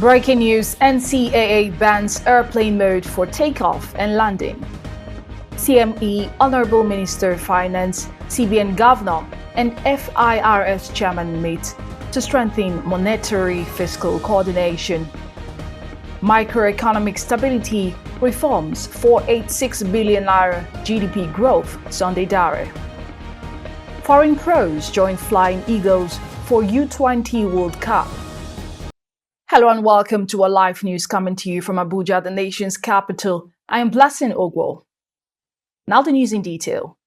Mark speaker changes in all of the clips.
Speaker 1: Breaking news: NCAA bans airplane mode for takeoff and landing. CME, Honorable Minister of Finance, CBN Governor, and FIRS Chairman meet to strengthen monetary fiscal coordination. Microeconomic stability reforms, 486 billion naira GDP growth, Sunday Dare. Foreign pros join Flying Eagles for U20 World Cup. Hello and welcome to our live news coming to you from Abuja, the nation's capital. I am Blessing Ogwo. Now the news in detail.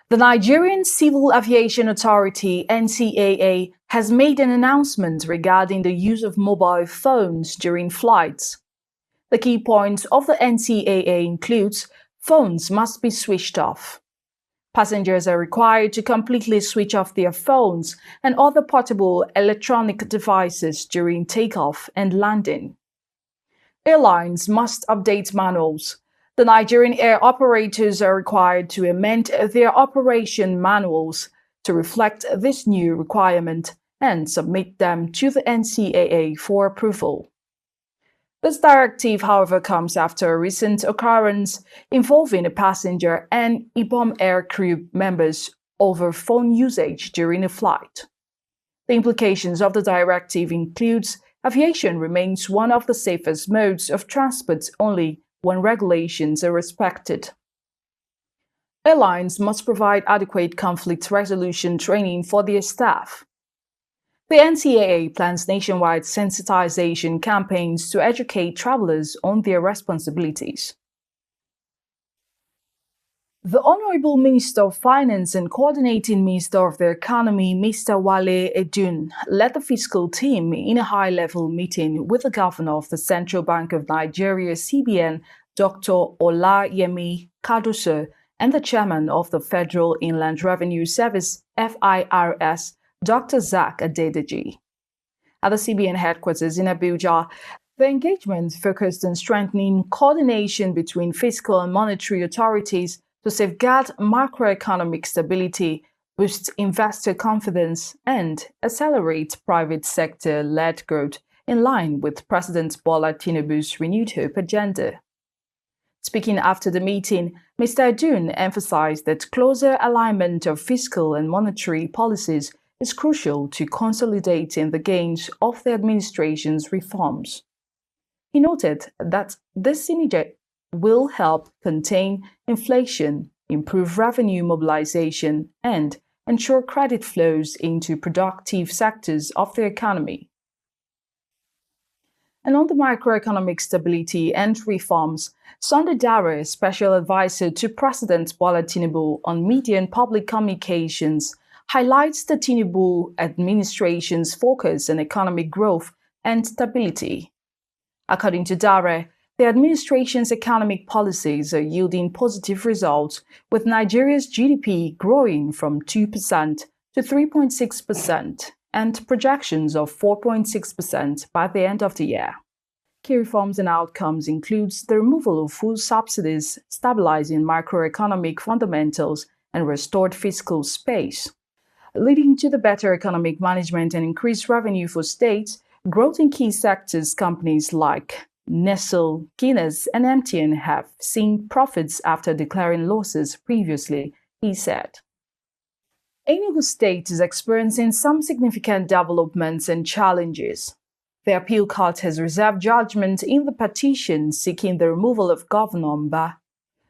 Speaker 1: The Nigerian Civil Aviation Authority, NCAA, has made an announcement regarding the use of mobile phones during flights. The key points of the NCAA includes phones must be switched off. Passengers are required to completely switch off their phones and other portable electronic devices during takeoff and landing. Airlines must update manuals. The Nigerian air operators are required to amend their operation manuals to reflect this new requirement and submit them to the NCAA for approval. This directive, however, comes after a recent occurrence involving a passenger and IBOM Air crew members over phone usage during a flight. The implications of the directive includes aviation remains one of the safest modes of transport only when regulations are respected. Airlines must provide adequate conflict resolution training for their staff. The NCAA plans nationwide sensitization campaigns to educate travelers on their responsibilities. The Honorable Minister of Finance and Coordinating Minister of the Economy, Mr. Wale Edun, led the fiscal team in a high-level meeting with the Governor of the Central Bank of Nigeria, CBN, Dr. Olayemi Kadoso, and the Chairman of the Federal Inland Revenue Service, FIRS, Dr. Zach Adedeji. At the CBN headquarters in Abuja, the engagement focused on strengthening coordination between fiscal and monetary authorities to safeguard macroeconomic stability, boost investor confidence, and accelerate private sector-led growth in line with President Bola Tinubu's renewed hope agenda. Speaking after the meeting, Mr. Edun emphasized that closer alignment of fiscal and monetary policies is crucial to consolidating the gains of the administration's reforms. He noted that this synergy will help contain inflation, improve revenue mobilization, and ensure credit flows into productive sectors of the economy. And on the macroeconomic stability and reforms, Sunday Dare, Special Advisor to President Bola Tinubu on Media and Public Communications, highlights the Tinubu administration's focus on economic growth and stability. According to Dare, the administration's economic policies are yielding positive results, with Nigeria's GDP growing from 2% to 3.6% and projections of 4.6% by the end of the year. Key reforms and outcomes includes the removal of fuel subsidies, stabilizing macroeconomic fundamentals, and restored fiscal space. Leading to the better economic management and increased revenue for states, growth in key sectors companies like Nestle, Guinness, and MTN have seen profits after declaring losses previously, he said. Enugu State is experiencing some significant developments and challenges. The appeal court has reserved judgment in the petition seeking the removal of Governor Mba.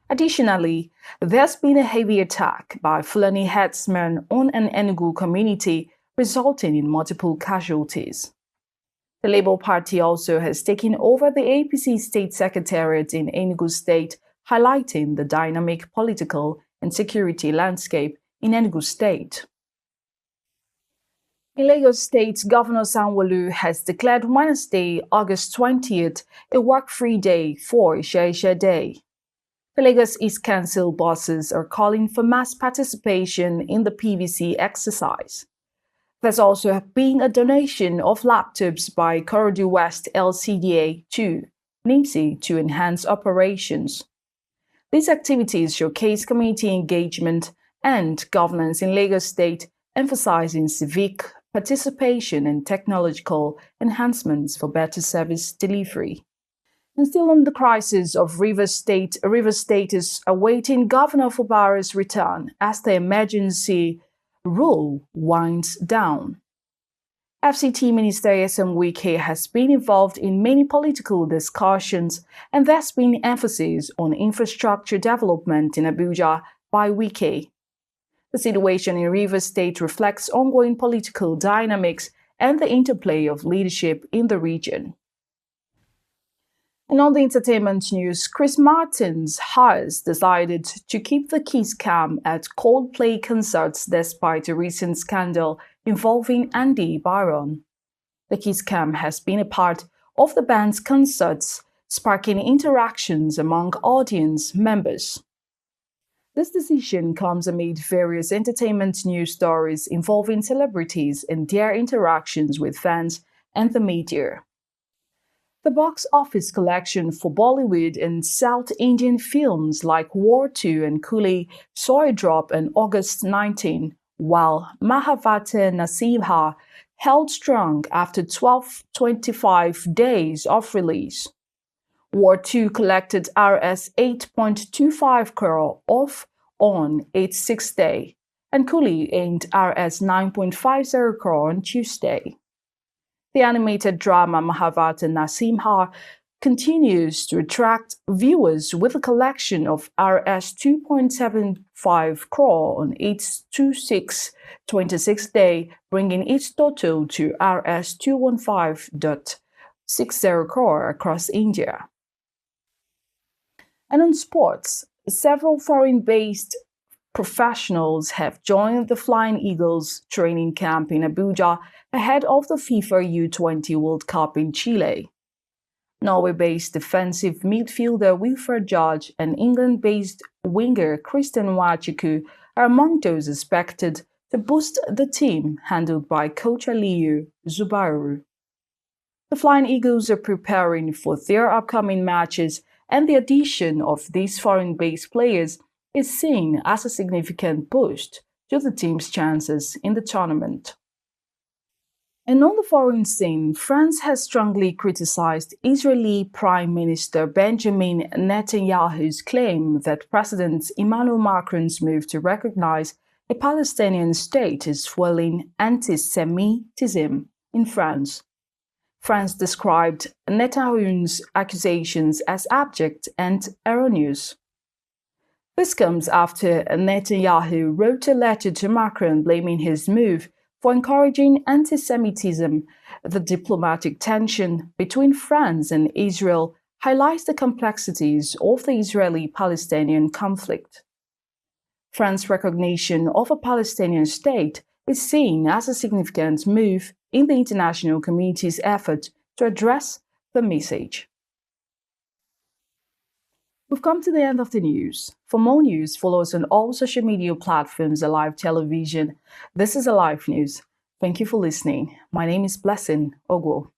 Speaker 1: Additionally, there's been a heavy attack by Fulani herdsmen on an Enugu community, resulting in multiple casualties. The Labour Party also has taken over the APC State Secretariat in Enugu State, highlighting the dynamic political and security landscape in Enugu State. In Lagos State, Governor Sanwo-Olu has declared Wednesday, August 20th, a work-free day for Ishe Day. The Lagos East Council bosses are calling for mass participation in the PVC exercise. There's also been a donation of laptops by Korodu West LCDA to NIMSI to enhance operations. These activities showcase community engagement and governance in Lagos State, emphasizing civic participation, and technological enhancements for better service delivery. And still on the crisis of Rivers State is awaiting Governor Fubara's return as the emergency rule winds down. FCT Minister Nyesom Wike has been involved in many political discussions, and there's been emphasis on infrastructure development in Abuja by Wike. The situation in Rivers State reflects ongoing political dynamics and the interplay of leadership in the region. And on the entertainment news, Chris Martins has decided to keep the Kiss Cam at Coldplay concerts despite a recent scandal involving Andy Byron. The Kiss Cam has been a part of the band's concerts, sparking interactions among audience members. This decision comes amid various entertainment news stories involving celebrities and their interactions with fans and the media. The box office collection for Bollywood and South Indian films like War 2 and Coolie saw a drop on August 19, while Mahabharata Nasimha held strong after 25 days of release. War 2 collected Rs 8.25 crore on its sixth day, and Coolie earned Rs 9.50 crore on Tuesday. The animated drama Mahabharata Nasimha continues to attract viewers with a collection of Rs 2.75 crore on its 26th day, bringing its total to Rs 215.60 crore across India. And on sports, several foreign-based professionals have joined the Flying Eagles training camp in Abuja ahead of the FIFA U20 World Cup in Chile. Norway-based defensive midfielder Wilfred George and England-based winger Christian Nwachukwu are among those expected to boost the team handled by coach Aliyu Zubairu. The Flying Eagles are preparing for their upcoming matches, and the addition of these foreign-based players is seen as a significant boost to the team's chances in the tournament. And on the foreign scene, France has strongly criticized Israeli Prime Minister Benjamin Netanyahu's claim that President Emmanuel Macron's move to recognize a Palestinian state is fueling anti-Semitism in France. France described Netanyahu's accusations as abject and erroneous. This comes after Netanyahu wrote a letter to Macron blaming his move for encouraging anti-Semitism. The diplomatic tension between France and Israel highlights the complexities of the Israeli-Palestinian conflict. France's recognition of a Palestinian state is seen as a significant move in the international community's effort to address the message. We've come to the end of the news. For more news, follow us on all social media platforms, Alive Television. This is Alive News. Thank you for listening. My name is Blessing Ogwo.